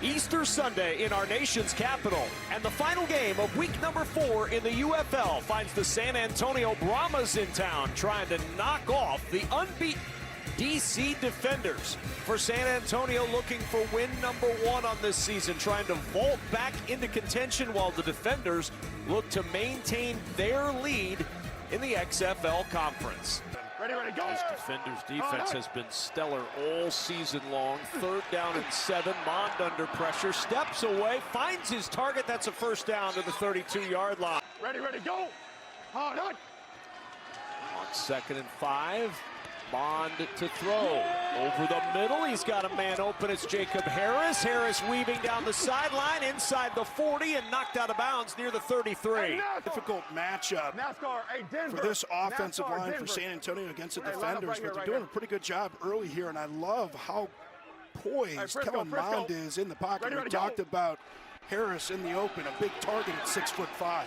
Easter Sunday in our nation's capital, and the final game of week number 4 in the UFL finds the San Antonio Brahmas in town trying to knock off the unbeaten DC Defenders. For San Antonio, looking for win number 1 on this season, trying to vault back into contention while the Defenders look to maintain their lead in the XFL Conference. Ready, go! This Defenders defense has been stellar all season long. 3rd down and 7. Mond under pressure, steps away, finds his target. That's a first down to the 32-yard line. Ready, go! Hard on! On 2nd and 5. Mond to throw. Over the middle, he's got a man open. It's Jacob Harris. Harris weaving down the sideline, inside the 40, and knocked out of bounds near the 33. Difficult matchup for this offensive line for San Antonio against the Defenders, but they're doing a pretty good job early here, and I love how poised Kellen Mond is in the pocket. We talked about Harris in the open, a big target at 6'5".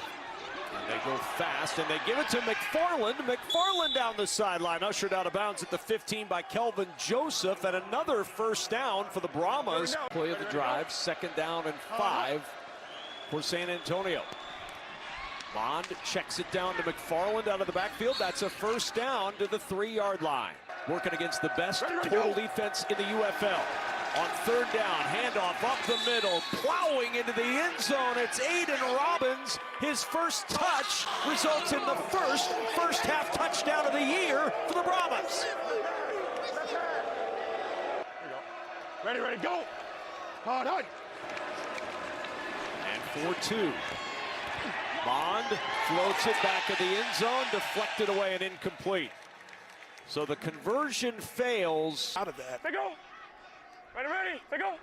And they go fast, and they give it to McFarland. McFarland down the sideline, ushered out of bounds at the 15 by Kelvin Joseph, and another first down for the Brahmas. Play of the drive, 2nd down and 5 for San Antonio. Mond checks it down to McFarland out of the backfield. That's a first down to the 3-yard line. Working against the best total defense in the UFL. On 3rd down, handoff up the middle, plowing into the end zone. It's Aiden Robbins. His first touch results in the first half touchdown of the year for the Brahmas. Ready, go! Hard on! And 4-2. Mond floats it back at the end zone, deflected away and incomplete. So the conversion fails. Out of that. They go! Ready, they go!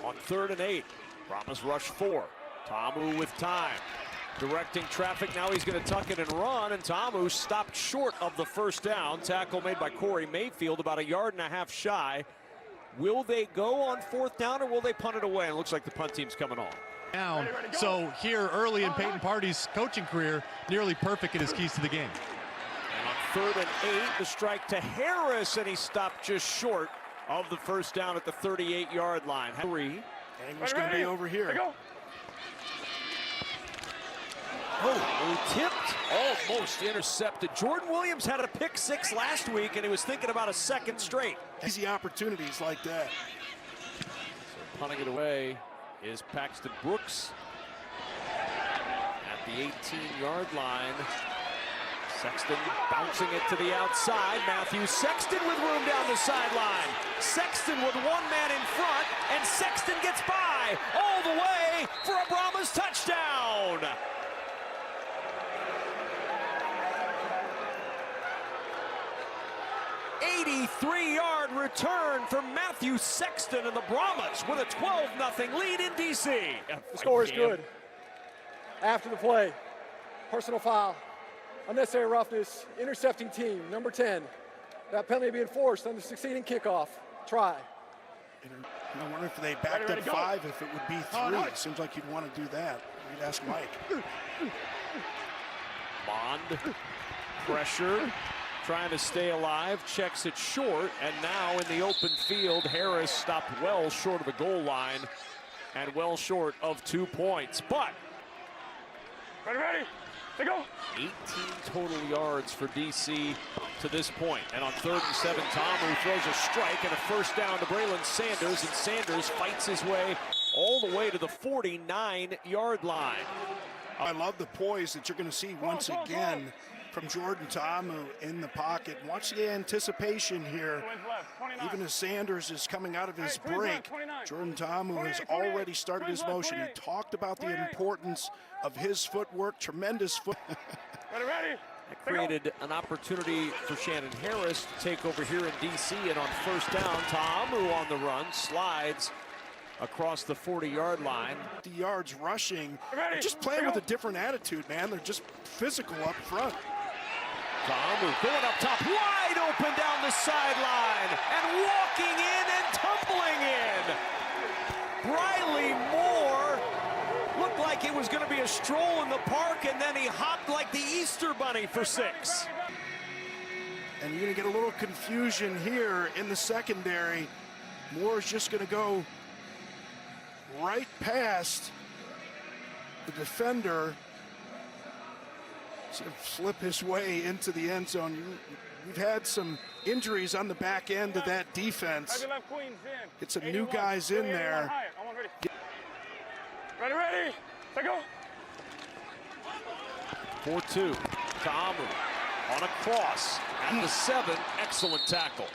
On 3rd and 8, Brahmas rush 4. Tamu with time. Directing traffic, now he's going to tuck it and run, and Tamu stopped short of the first down. Tackle made by Corey Mayfield, about 1.5 yards shy. Will they go on 4th down, or will they punt it away? And it looks like the punt team's coming on. Down. So here early in Peyton Party's coaching career, nearly perfect in his keys to the game. And on 3rd and 8, the strike to Harris, and he stopped just short of the first down at the 38-yard line. 3. Angle's going to be over here. Oh, tipped, almost intercepted. Jordan Williams had a pick 6 last week, and he was thinking about a 2nd straight. Easy opportunities like that. So punting it away is Paxton Brooks at the 18-yard line. Sexton bouncing it to the outside. Matthew Sexton with room down the sideline. Sexton with 1 man in front, and Sexton gets by all the way for a Brahmas touchdown. '83-yard return from Matthew Sexton, and the Brahmas with a 12-0 lead in DC. The score is good. After the play, personal foul. Unnecessary roughness, intercepting team, number 10. That penalty being forced on the succeeding kickoff. Try. I wonder if they backed up 5, if it would be 3. Seems like you'd want to do that. You'd ask Mike. Mond, pressure, trying to stay alive, checks it short, and now in the open field, Harris stopped well short of the goal line and well short of 2 points. But Ready, they go! 18 total yards for DC to this point. And on 3rd and 7, Tamu throws a strike and a first down to Braylon Sanders, and Sanders fights his way all the way to the 49-yard line. I love the poise that you're going to see once again from Jordan Tamu in the pocket. Watch the anticipation here. Even as Sanders is coming out of his break, Jordan Tamu has already started his motion. He talked about the importance of his footwork, tremendous foot. That created an opportunity for Shannon Harris to take over here in DC, and on 1st down, Tamu on the run, slides across the 40-yard line. The yards rushing, and just playing with a different attitude, man. They're just physical up front. Tamu going up top, wide open down the sideline, and walking in and tumbling in. Briley Moore looked like it was going to be a stroll in the park, and then he hopped like the Easter Bunny for 6. And you're going to get a little confusion here in the secondary. Moore's just going to go right past the defender to flip his way into the end zone. You've had some injuries on the back end of that defense. Get some new guys in there. Ready, take go. 4-2, Ta'amu on a cross at the 7, excellent tackle.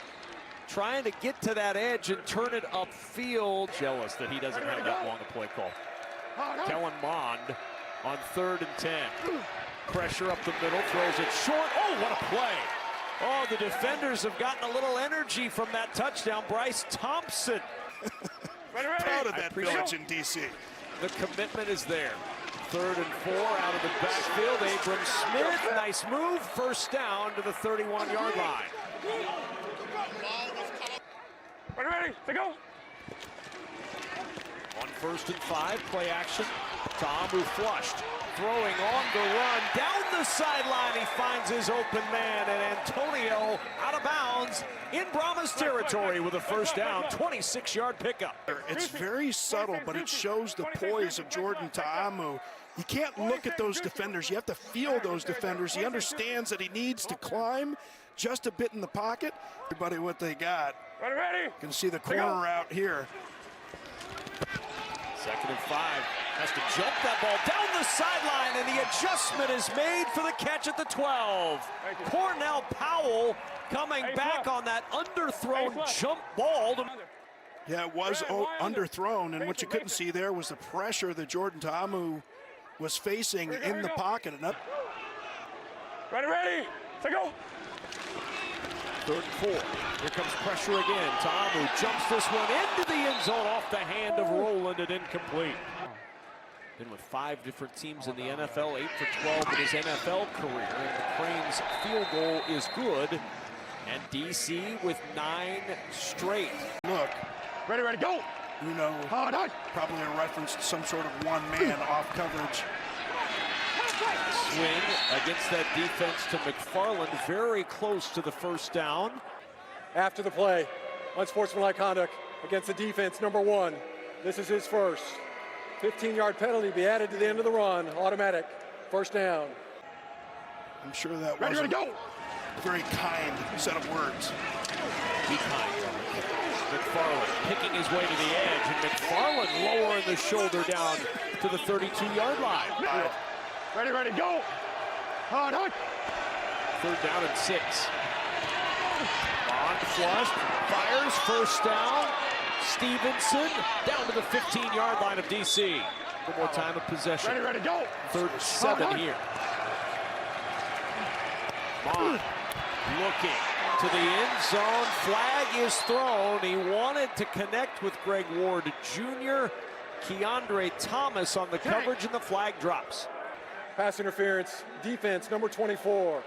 Trying to get to that edge and turn it upfield. Jealous that he doesn't have that long a play call. Kellen Mond on 3rd and 10. Pressure up the middle, throws it short. Oh, what a play. Oh, the defenders have gotten a little energy from that touchdown. Bryce Thompson. Proud of that village in D.C. The commitment is there. 3rd and 4 out of the backfield. Abram Smith, nice move. First down to the 31-yard line. Ready, take go. On 1st and 5, play action. Ta'amu flushed, throwing on the run. Down the sideline, he finds his open man, and Antonio out of bounds in Brahmas territory with a first down, 26-yard pickup. It's very subtle, but it shows the poise of Jordan Ta'amu. You can't look at those defenders. You have to feel those defenders. He understands that he needs to climb just a bit in the pocket. Everybody what they got. Ready. You can see the corner out here. 2nd and 5, has to jump that ball down the sideline, and the adjustment is made for the catch at the 12. Cornell Powell coming back on that underthrown jump ball. Yeah, it was underthrown, and what you couldn't see there was the pressure that Jordan Ta'amu was facing in the pocket. And up. Ready, take go. 3rd and 4. Here comes pressure again. Ta'amu jumps this one into the end zone off the hand of Rowland and incomplete. Been with 5 different teams in the NFL, 8 for 12 in his NFL career. And McCrane's field goal is good. And DC with 9 straight. Look. Ready, go. You know, probably a reference to some sort of one-man off coverage. Swing against that defense to McFarland, very close to the first down. After the play, unsportsmanlike conduct against the defense, number 1. This is his first. 15-yard penalty be added to the end of the run, automatic, first down. I'm sure that wasn't a very kind set of words. Be kind. McFarland picking his way to the edge, and McFarland lowering the shoulder down to the 32-yard line. Ready, go. Hard. 3rd down and 6. On flush, fires, first down. Stevenson down to the 15-yard line of DC. One more time of possession. Ready, go. 3rd and 7 here. Mond looking to the end zone. Flag is thrown. He wanted to connect with Greg Ward Jr. Keandre Thomas on the coverage, and the flag drops. Pass interference, defense, number 24.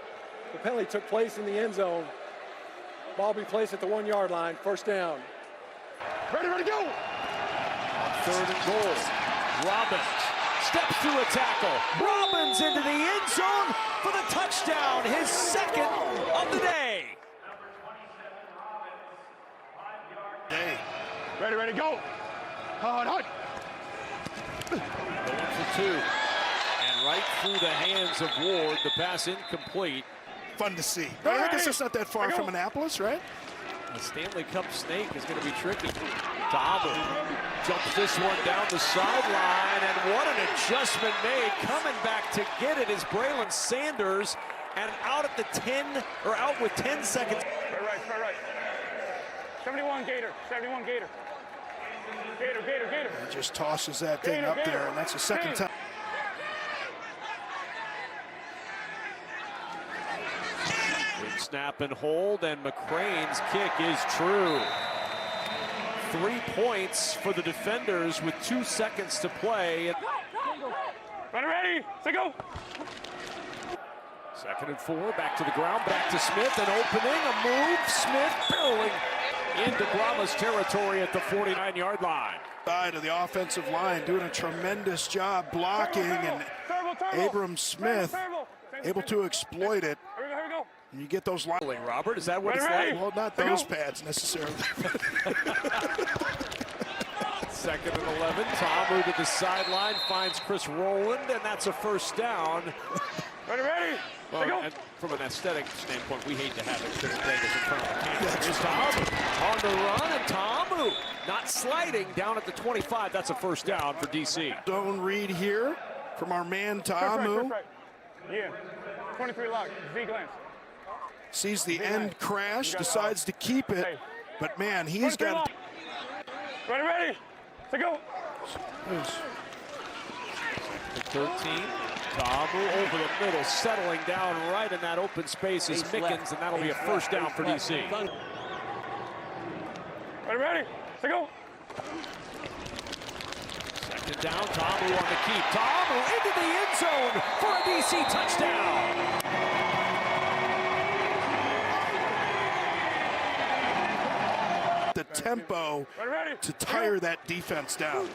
The penalty took place in the end zone. Ball be placed at the 1-yard line, first down. Ready, go. On 3rd and goal, Robbins steps through a tackle. Robbins into the end zone for the touchdown, his 2nd of the day. Ready, go. Hard. Going for 2. Right through the hands of Ward, the pass incomplete. Fun to see. I guess it's not that far from Annapolis, right? The Stanley Cup snake is going to be tricky. Ta'amu jumps this one down the sideline, and what an adjustment made. Coming back to get it is Braylon Sanders, and out at the 10, or out with 10 seconds. Right. 71 Gator. Gator. He just tosses that thing up there, and that's the 2nd time. Snap and hold, and McCrane's kick is true. 3 points for the defenders with 2 seconds to play. Ready, take go. 2nd and 4, back to the ground, back to Smith, an opening, a move, Smith barreling into Brahmas territory at the 49-yard line. Side of the offensive line doing a tremendous job blocking, and Abram Smith able to exploit it. Here we go. And you get those lines. Robert, is that what it's like? Well, not those pads necessarily. Second and 11. Tamu to the sideline, finds Chris Rowland, and that's a first down. Ready? Well, and from an aesthetic standpoint, we hate to have it because Vegas in front of the camera. Here's Tamu on the run, and Tamu not sliding down at the 25. That's a first down for DC. Zone read here from our man Tamu. Yeah, 23 lock, Z glance. Sees the end crash, decides to keep it, but man, he's got... Ready, let's go. 13. Tamu over the middle, settling down right in that open space is Mickens, and that'll be a first down for DC. Ready, let's go. Second down, Tamu on the keep. Tamu into the end zone for a DC touchdown. The tempo to tire that defense down.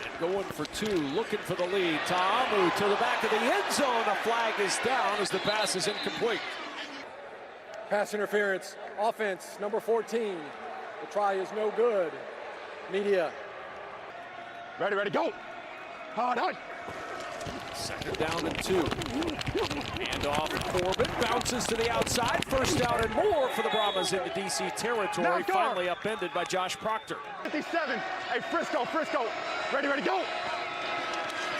And going for two, looking for the lead. Tamu to the back of the end zone. A flag is down as the pass is incomplete. Pass interference, offense, number 14. The try is no good. Media. Ready, go. Hard. Second down and 2. Hand off Corbin, bounces to the outside. First down and more for the Brahmas into DC territory. Finally upended by Josh Proctor. 57. Hey, Frisco. Ready, go.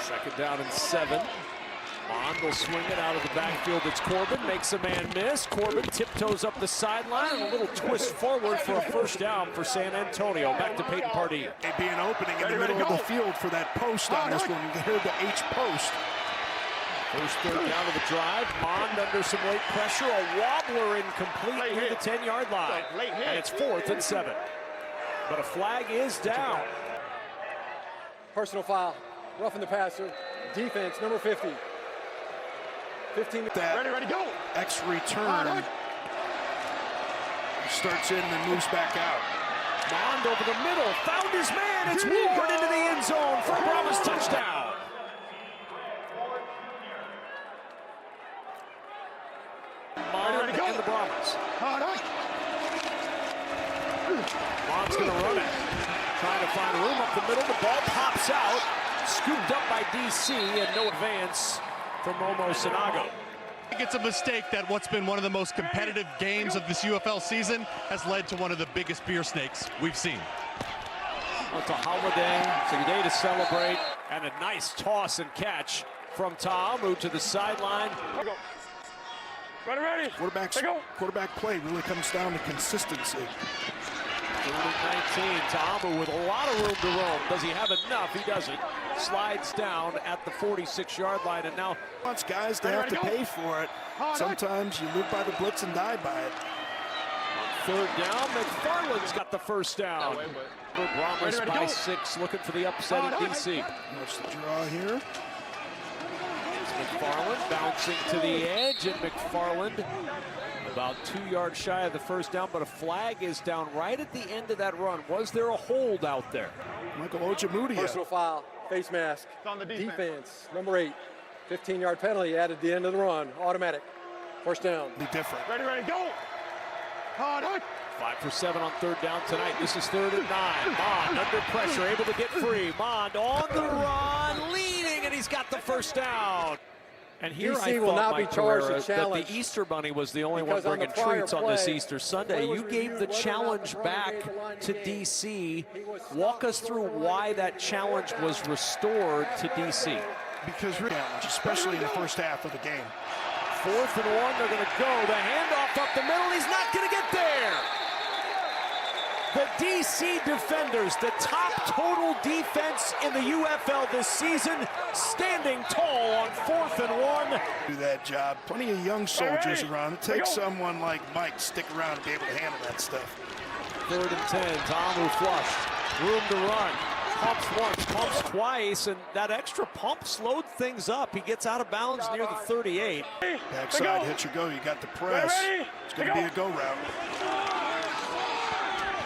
Second down and 7. Bond will swing it out of the backfield. It's Corbin, makes a man miss. Corbin tiptoes up the sideline and a little twist forward for a first down for San Antonio. Back to Peyton Pardee. It'd be an opening in the middle of the field for that post on this one. You can hear the H post. First third down of the drive. Bond under some late pressure. A wobbler incomplete near the 10-yard line. And it's 4th and 7. But a flag is down. Personal foul, roughing the passer. Defense, number 50. 15. That Ready, go. X return starts in and moves back out. Bond over the middle, found his man. It's Ward into the end zone for a Brahmas touchdown. Bond and the Brahmas. Bond's going to run it. Trying to find room up the middle. The ball pops out. Scooped up by DC and no advance from Momo Sinago. I think it's a mistake that what's been one of the most competitive games of this UFL season has led to one of the biggest beer snakes we've seen. Well, it's a holiday, it's a day to celebrate, and a nice toss and catch from Tamu to the sideline. Ready. Quarterback play really comes down to consistency. 19, Tamu with a lot of room to roam. Does he have enough? He doesn't. Slides down at the 46-yard line, and now Wants guys to have to pay for it. Sometimes you live by the blitz and die by it. third down. McFarland's got the first down. Brahmas by 6, looking for the upset at DC. Watch the draw here. McFarland bouncing to the edge, and McFarland about 2 yards shy of the first down, but a flag is down right at the end of that run. Was there a hold out there? Michael Ojemudia. Personal foul, face mask. It's on the defense. Number 8. 15-yard penalty added at the end of the run. Automatic. First down. Be different. Ready, go. Hard. 5 for 7 on third down tonight. This is 3rd and 9. Mond under pressure, able to get free. Mond on the run, leading, and he's got the first down. And here DC I will thought, not be Mike charged Pereira, with challenge that the Easter Bunny was the only one because on bringing the prior treats on this play, Easter Sunday. You gave the challenge back to DC. Walk us through why that challenge was restored to DC. Because challenge, especially in the first half of the game. 4th and 1, they're going to go. The handoff up the middle, he's not going to get there. The DC defenders, the top total defense in the UFL this season, standing tall on 4th and 1. Do that job. Plenty of young soldiers around. It takes someone like Mike to stick around to be able to handle that stuff. 3rd and 10, Tamu flushed. Room to run. Pumps once, pumps twice, and that extra pump slowed things up. He gets out of bounds near the 38. Backside hit you go. You got the press. It's going to be a go route.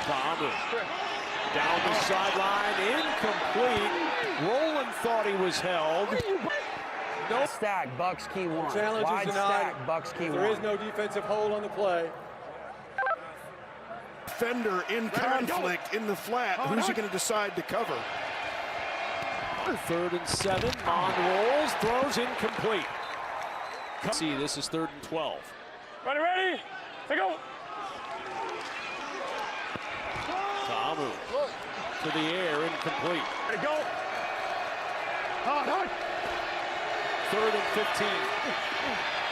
Tamu down the sideline, incomplete. Rowland thought he was held. No stack, Bucks key 1. Challenge Wide is denied. stack, Bucks key 1. There is no defensive hold on the play. defender in conflict in the flat. Who's he going to decide to cover? 3rd and 7. Mon rolls, throws incomplete. See, this is 3rd and 12. Ready, to go. Ta'amu to the air, incomplete. Ready, go. Hard. 3rd and 15.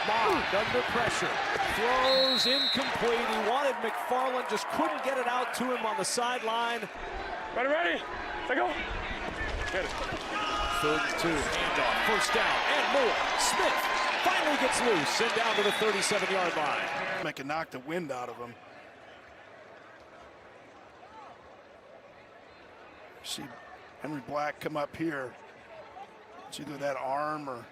Mond under pressure. Throws incomplete. He wanted McFarland, just couldn't get it out to him on the sideline. Ready, to go. Get it. 3rd and 2. Handoff. First down and more. Smith finally gets loose and down to the 37-yard line. Make a knock the wind out of him. See Henry Black come up here. It's either that arm or...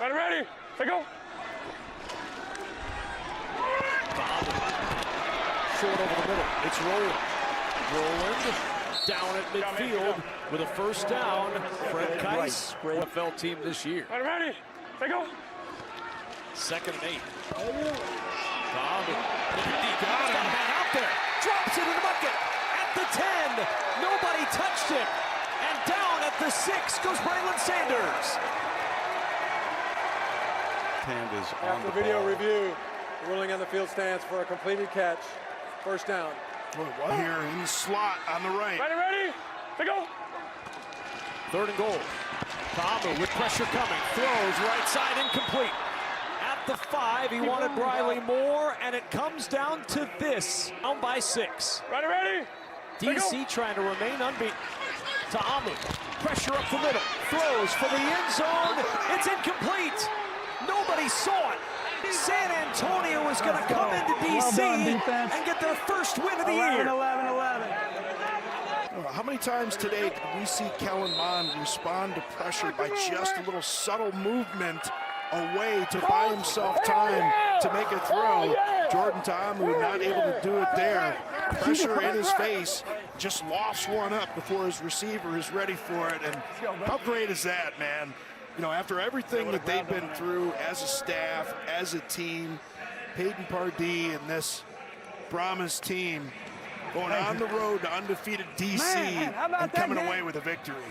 Ready, to go. Short over the middle. It's Roland. Roland down at midfield with a first down. Fred Keiss, UFL team this year. Ready, to go. 2nd and 8. Ta'amu looking deep. Got a man out there. Drops it in the bucket. At the 10. Nobody touched him. And down at the 6 goes Braylon Sanders. Hand is on After the video ball. review, the ruling on the field stands for a completed catch. First down. Here in the slot on the right. Ready, to go. 3rd and goal. Ta'amu with pressure coming. Throws right side, incomplete. At the 5, he wanted Briley Moore, and it comes down to this. Down by 6. Ready. DC trying to remain unbeaten. Ta'amu, pressure up the middle. Throws for the end zone. It's incomplete. Nobody saw it. San Antonio is going to come into DC and get their first win of the year. How many times today did we see Kellen Mond respond to pressure by just a little subtle movement away to buy himself time to make a throw? Jordan Ta'amu not able to do it there. Pressure in his face, just lofts one up before his receiver is ready for it. And how great is that, man? You know, after everything that they've been through as a staff, as a team, Peyton Pardee and this Brahmas team going on the road to undefeated DC and coming away with a victory.